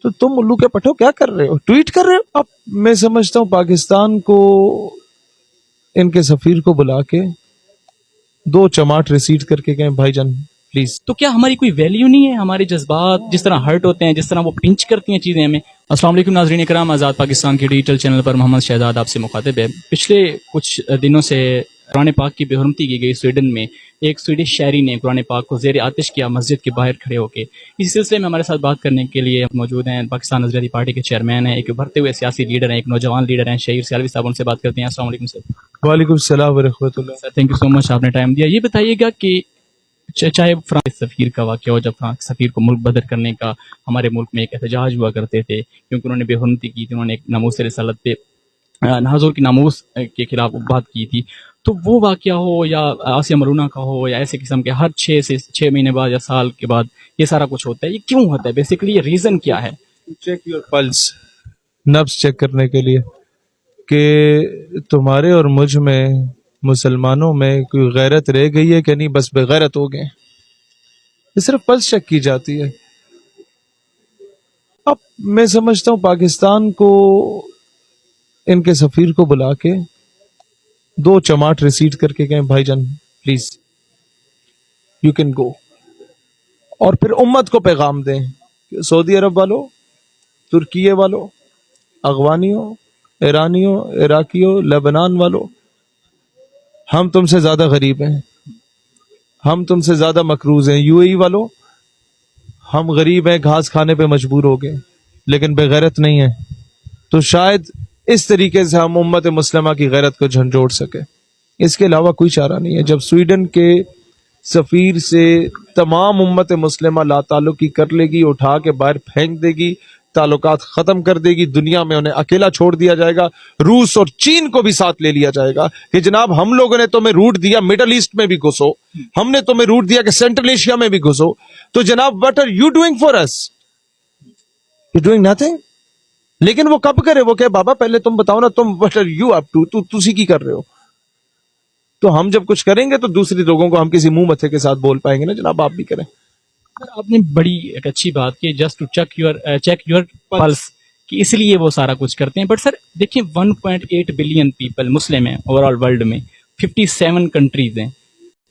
تو تم الو کے پٹھو کیا کر رہے ہو, ٹویٹ کر رہے ہو. اب میں سمجھتا ہوں پاکستان کو ان کے سفیر کو بلا کے 2 چماٹ ریسیٹ کر کے کہیں بھائی جان پلیز. تو کیا ہماری کوئی ویلیو نہیں ہے؟ ہمارے جذبات جس طرح ہرٹ ہوتے ہیں، جس طرح وہ پنچ کرتی ہیں چیزیں ہمیں. السلام علیکم ناظرین اکرام، آزاد پاکستان کے ڈیجیٹل چینل پر محمد شہزاد آپ سے مخاطب ہے. پچھلے کچھ دنوں سے قرآن پاک کی بے حرمتی کی گئی سویڈن میں. ایک سویڈش شاعری نے قرآن پاک کو زیر آتش کیا مسجد کے باہر کھڑے ہو کے. اسی سلسلے میں ہمارے ساتھ بات کرنے کے لیے موجود ہیں پاکستان نظریاتی پارٹی کے چیئرمین ہیں، ایک ابھرتے ہوئے سیاسی لیڈر ہیں، ایک نوجوان لیڈر ہیں، شہیر سیالوی صاحب. ان سے بات کرتے ہیں. السلام علیکم سر. وعلیکم السلام ورحمۃ اللہ. سر تھینک یو سو مچ، آپ نے ٹائم دیا. یہ بتائیے گا کہ چاہے فرانس سفیر کا واقعہ ہو، جب فرانس سفیر کو ملک بدر کرنے کا ہمارے ملک میں ایک احتجاج ہوا کرتے تھے کیونکہ انہوں نے بے حرمتی کی تھی، انہوں نے ایک ناموس رسالت پہ حضور کی ناموس کے خلاف بات کی تھی. تو وہ واقعہ ہو یا آسیہ مرونا کا ہو یا ایسے قسم کے ہر 6 مہینے بعد یا سال کے بعد یہ سارا کچھ ہوتا ہے، یہ کیوں ہوتا ہے؟ بیسیکلی یہ ریزن کیا ہے؟ چیک یور پلس، نبض چیک کرنے کے لیے کہ تمہارے اور مجھ میں مسلمانوں میں کوئی غیرت رہ گئی ہے کہ نہیں، بس بغیرت ہو گئے. یہ صرف پلس چیک کی جاتی ہے. اب میں سمجھتا ہوں پاکستان کو ان کے سفیر کو بلا کے 2 چماٹ ریسیٹ کر کے کہیں بھائی جان پلیز یو کین گو، اور پھر امت کو پیغام دیں کہ سعودی عرب والوں، ترکیے والوں، افغانیوں، ایرانیوں، عراقیوں، لبنان والوں، ہم تم سے زیادہ غریب ہیں، ہم تم سے زیادہ مقروض ہیں. یو اے ای والوں، ہم غریب ہیں، گھاس کھانے پہ مجبور ہو گئے لیکن بغیرت نہیں ہیں. تو شاید اس طریقے سے ہم امت مسلمہ کی غیرت کو جھنجھوڑ سکے. اس کے علاوہ کوئی چارہ نہیں ہے. جب سویڈن کے سفیر سے تمام امت مسلمہ لا تعلقی کر لے گی، اٹھا کے باہر پھینک دے گی، تعلقات ختم کر دے گی، دنیا میں انہیں اکیلا چھوڑ دیا جائے گا. روس اور چین کو بھی ساتھ لے لیا جائے گا کہ جناب ہم لوگوں نے تمہیں روٹ دیا مڈل ایسٹ میں بھی گھسو، ہم نے تمہیں روٹ دیا کہ سینٹرل ایشیا میں بھی گھسو، تو جناب what are you doing for us? You're doing nothing. لیکن وہ کب کرے؟ وہ کہ بابا پہلے تم بتاؤ نا تم what are you up to، تسی کی کر رہے ہو. تو ہم جب کچھ کریں گے تو دوسرے لوگوں کو ہم کسی منہ متھے کے ساتھ بول پائیں گے نا جناب آپ بھی کریں. آپ نے بڑی ایک اچھی بات کی، just to check your pulse, کہ اس لیے وہ سارا کچھ کرتے ہیں. بٹ سر دیکھیں 1.8 بلین پیپل مسلم ہیں اوور آل ورلڈ میں، 57 کنٹریز ہیں.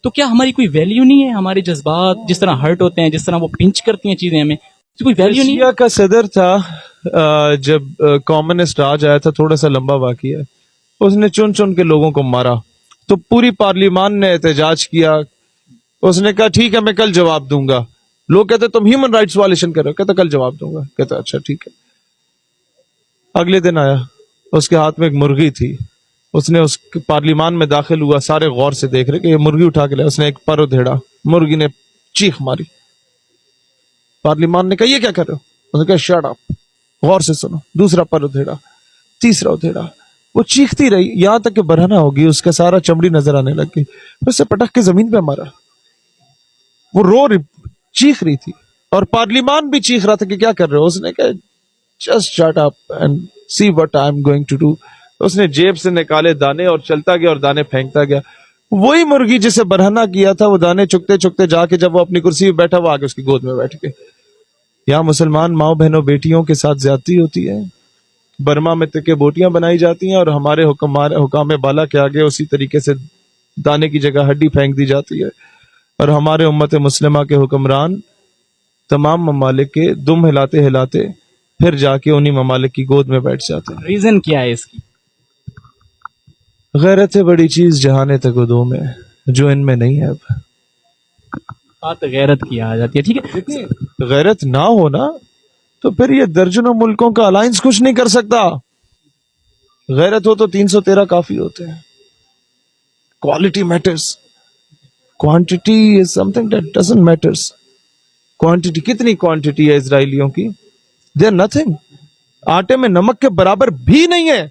تو کیا ہماری کوئی ویلیو نہیں ہے؟ ہمارے جذبات جس طرح ہرٹ ہوتے ہیں، جس طرح وہ پنچ کرتی ہیں چیزیں ہمیں، کوئی ویلیو نہیں ہے؟ رشیا کا صدر تھا جب کمیونسٹ راج آیا تھا، تھوڑا سا لمبا واقعہ ہے، اس نے چن چن کے لوگوں کو مارا تو پوری پارلیمان نے احتجاج کیا. اس نے کہا ٹھیک ہے میں کل جواب دوں گا. لوگ کہتے تم ہیومن رائٹس وائلیشن کر رہے ہو، کہتا کل جواب دوں گا. کہتا اچھا ٹھیک ہے. اگلے دن آیا، اس کے ہاتھ میں ایک مرغی تھی. اس نے اس پارلیمان میں داخل ہوا، سارے غور سے دیکھ رہے کہ یہ مرغی اٹھا کے لیا. اس نے ایک پر ادھیڑا، مرغی نے چیخ ماری. پارلیمان نے کہا یہ کیا کر رہے ہو؟ اس نے کہا شٹ اپ، غور سے سنو. دوسرا پر ادھیڑا، تیسرا ادھیڑا. وہ چیختی رہی یہاں تک کہ برہنہ ہوگی، اس کا سارا چمڑی نظر آنے لگ گئی. اس سے پٹک کے زمین پہ مارا. وہ چیخ رہی تھی اور پارلیمان بھی چیخ رہا تھا کہ کیا کر رہے ہو. اس نے کہا just shut up and see what I am going to do. اس نے جیب سے نکالے دانے اور چلتا گیا اور دانے پھینکتا گیا. وہی مرغی جسے برہنہ کیا تھا وہ دانے چکتے چکتے جا کے جب وہ اپنی کرسی پہ بیٹھا وہ آگے اس کی گود میں بیٹھ گئے. یہاں مسلمان ماؤں بہنوں بیٹیوں کے ساتھ زیادتی ہوتی ہے. برما میں تکے بوٹیاں بنائی جاتی ہیں اور ہمارے حکام بالا کے آگے اسی طریقے سے دانے کی جگہ ہڈی پھینک دی جاتی ہے. اور ہمارے امت مسلمہ کے حکمران تمام ممالک کے دم ہلاتے ہلاتے پھر جا کے انہی ممالک کی گود میں بیٹھ جاتے ہیں. ریزن کیا ہے اس کی؟ غیرت ہے بڑی چیز جہانے تگدو میں جو ان میں نہیں ہے. اب بات غیرت کی آ جاتی ہے. ٹھیک ہے، غیرت نہ ہونا تو پھر یہ درجنوں ملکوں کا الائنس کچھ نہیں کر سکتا. غیرت ہو تو 313 کافی ہوتے ہیں. Quality matters, quantity is something that doesn't matters. Quantity کتنی کوانٹٹی ہے اسرائیلیوں کی؟ They are nothing. آٹے میں نمک کے برابر بھی نہیں ہے.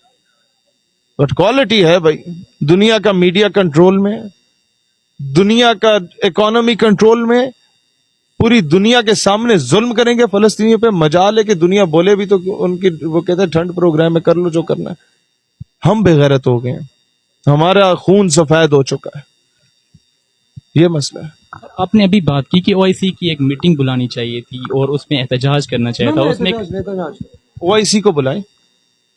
بٹ کوالٹی ہے بھائی. دنیا کا میڈیا کنٹرول میں، دنیا کا اکانومی کنٹرول میں، پوری دنیا کے سامنے ظلم کریں گے فلسطینیوں پہ. مجال ہے کہ دنیا بولے بھی تو ان کی وہ کہتے ہیں ٹھنڈ پروگرام میں کر لو جو کرنا ہے. ہم بے غیرت ہو گئے ہیں، ہمارا خون سفید ہو چکا ہے. یہ مسئلہ ہے. آپ نے ابھی بات کی کہ OIC کی ایک میٹنگ بلانی چاہیے تھی اور اس میں احتجاج کرنا چاہیے تھا. اس میں OIC کو بلائیں.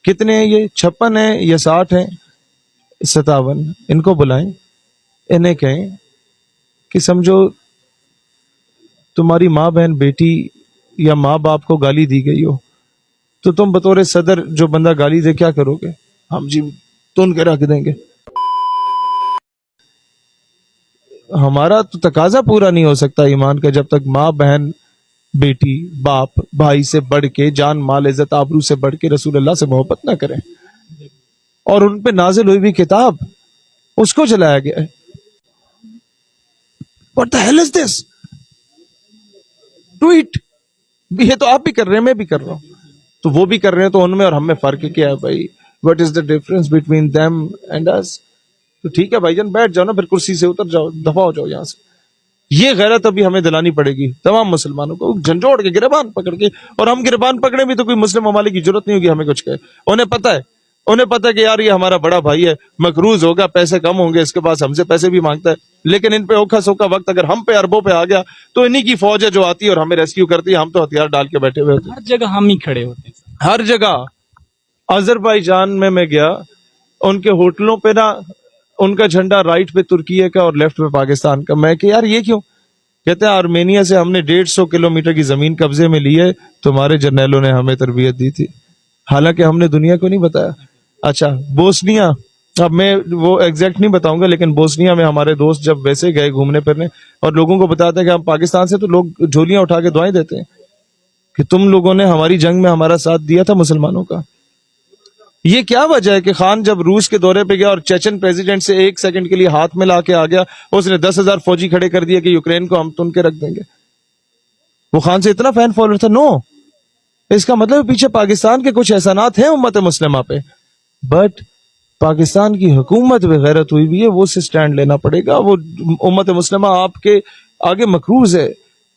کتنے ہیں یہ؟ 56 ہیں یا 60 ہیں؟ 57. ان کو بلائیں, انہیں کہیں کہ سمجھو تمہاری ماں بہن بیٹی یا ماں باپ کو گالی دی گئی ہو تو تم بطور صدر جو بندہ گالی دے کیا کرو گے؟ ہم جی تن کے رکھ دیں گے. ہمارا تو تقاضا پورا نہیں ہو سکتا ایمان کا جب تک ماں بہن بیٹی باپ بھائی سے بڑھ کے, جان مال عزت آبرو سے بڑھ کے رسول اللہ سے محبت نہ کریں. اور ان پہ نازل ہوئی بھی کتاب اس کو جلایا گیا ہے. What the hell is this? Tweet یہ تو آپ بھی کر رہے ہیں, میں بھی کر رہا ہوں, تو وہ بھی کر رہے ہیں, تو ان میں اور ہم میں فرق کیا ہے بھائی؟ What is the difference between them and us? تو ٹھیک ہے بھائی جان, بیٹھ جاؤ نا پھر, کرسی سے اتر جاؤ, دفع ہو جاؤ یہاں سے. یہ غیرت ابھی ہمیں دلانی پڑے گی تمام مسلمانوں کو, جھنجھوڑ کے گریبان پکڑ کے. اور ہم گریبان پکڑے بھی تو کوئی مسلم ممالک کی ضرورت نہیں ہوگی ہمیں کچھ کہے. انہیں پتا ہے کہ یار یہ ہمارا بڑا بھائی ہے, مقروض ہوگا, پیسے کم ہوں گے اس کے پاس, ہم سے پیسے بھی مانگتا ہے, لیکن ان پہ اوکھا سوکھا وقت اگر ہم پہ اربوں پہ آ گیا تو انہی کی فوج ہے جو آتی ہے اور ہمیں ریسکیو کرتی ہے. ہم تو ہتھیار ڈال کے بیٹھے ہوئے ہوتے ہیں ہر جگہ ہم ہی کھڑے ہوتے ہیں. ہر جگہ. آذربائیجان میں گیا, ان کے ہوٹلوں پہ نا ان کا جھنڈا رائٹ پہ ترکیے کا اور لیفٹ پہ پاکستان کا. میں کہ یار یہ کیوں؟ کہتے ہیں آرمینیا سے ہم نے 150 کلومیٹر کی زمین قبضے میں لی ہے, تمہارے جرنیلوں نے ہمیں تربیت دی تھی, حالانکہ ہم نے دنیا کو نہیں بتایا. اچھا بوسنیا, اب میں وہ ایگزیکٹ نہیں بتاؤں گا, لیکن بوسنیا میں ہمارے دوست جب ویسے گئے گھومنے پھرنے اور لوگوں کو بتاتے ہیں کہ ہم پاکستان سے, تو لوگ جھولیاں اٹھا کے دعائیں دیتے ہیں کہ تم لوگوں نے ہماری جنگ میں ہمارا ساتھ دیا تھا مسلمانوں کا. یہ کیا وجہ ہے کہ خان جب روس کے دورے پہ گیا اور چیچن پریزیڈنٹ سے 1 سیکنڈ کے لیے ہاتھ میں لا کے آ گیا, اس نے 10,000 فوجی کھڑے کر دیا کہ یوکرین کو ہم تن کے رکھ دیں گے. وہ خان سے اتنا فین فالوور تھا؟ نو. اس کا مطلب پیچھے پاکستان کے کچھ احسانات ہیں امت مسلمہ پہ, بٹ پاکستان کی حکومت پہ غیرت ہوئی بھی ہے, وہ سے سٹینڈ لینا پڑے گا. وہ امت مسلمہ آپ کے آگے مقروض ہے.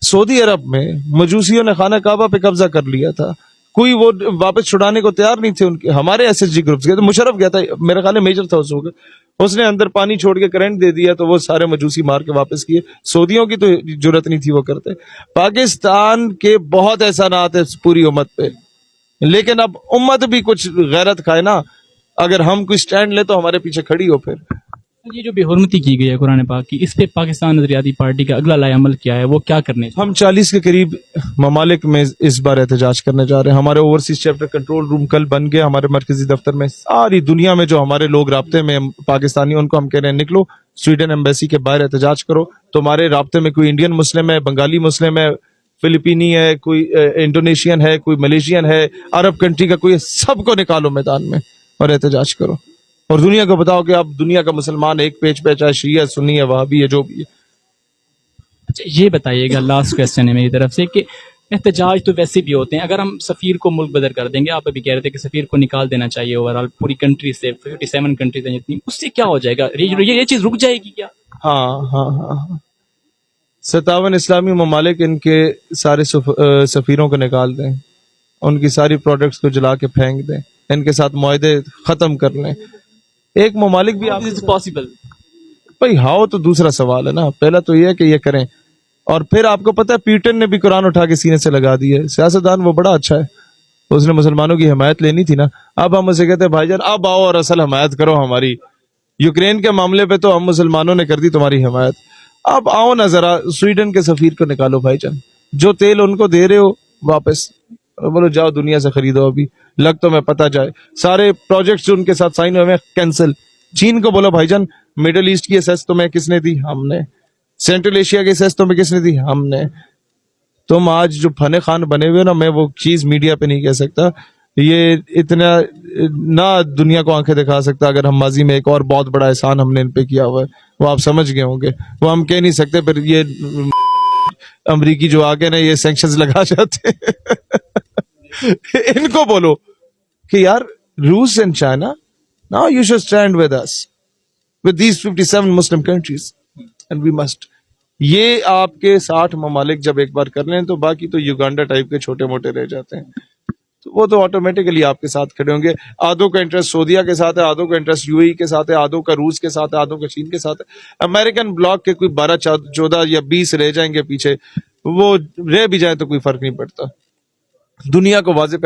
سعودی عرب میں مجوسیوں نے خانہ کعبہ پہ قبضہ کر لیا تھا, کوئی وہ واپس چھڑانے کو تیار نہیں تھے. ان کے ہمارے ایس ایس جی گروپس گئے, تو مشرف گیا تھا, میرے خیال میں میجر تھا اس وقت, اس نے اندر پانی چھوڑ کے کرنٹ دے دیا تو وہ سارے مجوسی مار کے واپس کیے. سعودیوں کی تو جرت نہیں تھی وہ کرتے. پاکستان کے بہت احسانات ہیں پوری امت پہ, لیکن اب امت بھی کچھ غیرت کھائے نا. اگر ہم کوئی سٹینڈ لے تو ہمارے پیچھے کھڑی ہو. پھر یہ جو بے حرمتی کی گئی ہے قرآن پاک کی, اس پہ پاکستان نظریاتی پارٹی کا اگلا لائے عمل کیا ہے, وہ کیا کرنے ہم 40 کے قریب ممالک میں اس بار احتجاج کرنے جا رہے ہیں. ہمارے اوورسیز چیپٹر کنٹرول روم کل بن گیا ہمارے مرکزی دفتر میں. ساری دنیا میں جو ہمارے لوگ رابطے میں پاکستانی, ان کو ہم کہہ رہے ہیں نکلو سویڈن ایمبیسی کے باہر احتجاج کرو. تمہارے رابطے میں کوئی انڈین مسلم ہے, بنگالی مسلم ہے, فلپینی ہے, کوئی انڈونیشین ہے, کوئی ملیشین ہے, عرب کنٹری کا کوئی, سب کو نکالو میدان میں اور احتجاج کرو. اور دنیا کو بتاؤ کہ اب دنیا کا مسلمان ایک پیج پہ, چاہے شیعہ سنی ہے وہابی ہے جو بھی ہے. اچھا یہ بتائیے گا, لاسٹ کویسچن ہے میری طرف سے, کہ احتجاج تو ویسے بھی ہوتے ہیں, اگر ہم سفیر کو ملک بدر کر دیں گے, آپ ابھی کہہ رہے تھے کہ سفیر کو نکال دینا چاہیے اوورآل پوری کنٹری سے, 57 کنٹریز ہیں جتنی, اس سے کیا ہو جائے گا؟ یہ چیز رک جائے گی کیا؟ ہاں 57 اسلامی ممالک ان کے سارے سفیروں کو نکال دیں, ان کی ساری پروڈکٹس کو جلا کے پھینک دیں, ان کے ساتھ معاہدے ختم کر لیں. ایک ممالک بھی آپ پاسبل بھائی ہاؤ تو دوسرا سوال ہے نا. پہلا تو یہ ہے کہ یہ کریں, اور پھر آپ کو پتا ہے پیوٹن نے بھی قرآن اٹھا کے سینے سے لگا دی ہے. سیاستدان وہ بڑا اچھا ہے, اس نے مسلمانوں کی حمایت لینی تھی نا. اب ہم اسے کہتے ہیں بھائی جان اب آؤ اور اصل حمایت کرو ہماری. یوکرین کے معاملے پہ تو ہم مسلمانوں نے کر دی تمہاری حمایت, اب آؤ نا ذرا سویڈن کے سفیر کو نکالو بھائی جان, جو تیل ان کو دے رہے ہو واپس بولو جاؤ دنیا سے خریدو. ابھی لگ تو میں پتا جائے سارے پروجیکٹس جو ان کے ساتھ سائن ہوئے کینسل. چین کو بولو بھائی جان مڈل ایسٹ کی ایسیس تمہیں کس نے دی؟ ہم نے. سینٹرل ایشیا کی ایسیس تمہیں کس نے دی؟ ہم نے. تم آج جو فن خان بنے ہوئے نا, میں وہ چیز میڈیا پہ نہیں کہہ سکتا, یہ اتنا نہ دنیا کو آنکھیں دکھا سکتا. اگر ہم ماضی میں ایک اور بہت بڑا احسان ہم نے ان پہ کیا ہوا ہے, وہ آپ سمجھ گئے ہوں گے, وہ ہم کہہ نہیں سکتے. پھر یہ امریکی جو آگے نا یہ سینکشنز لگا جاتے ان کو بولو کہ یار روس and China, now you should stand with us, with these 57 Muslim countries, and we must. یہ آپ کے 60 ممالک جب ایک بار کر لیں تو باقی تو یوگانڈا ٹائپ کے چھوٹے موٹے رہ جاتے ہیں. تو وہ تو آٹومیٹکلی آپ کے ساتھ کھڑے ہوں گے. آدھوں کا انٹرسٹ سعودیہ کے ساتھ ہے, آدھوں کا انٹرسٹ یو اے ای کے ساتھ ہے, آدھوں کا روس کے ساتھ ہے, آدھوں کا چین کے ساتھ ہے. امریکن بلاک کے کوئی 12 14 یا 20 رہ جائیں گے پیچھے, وہ رہ بھی جائیں تو کوئی فرق نہیں پڑتا. دنیا کو واضح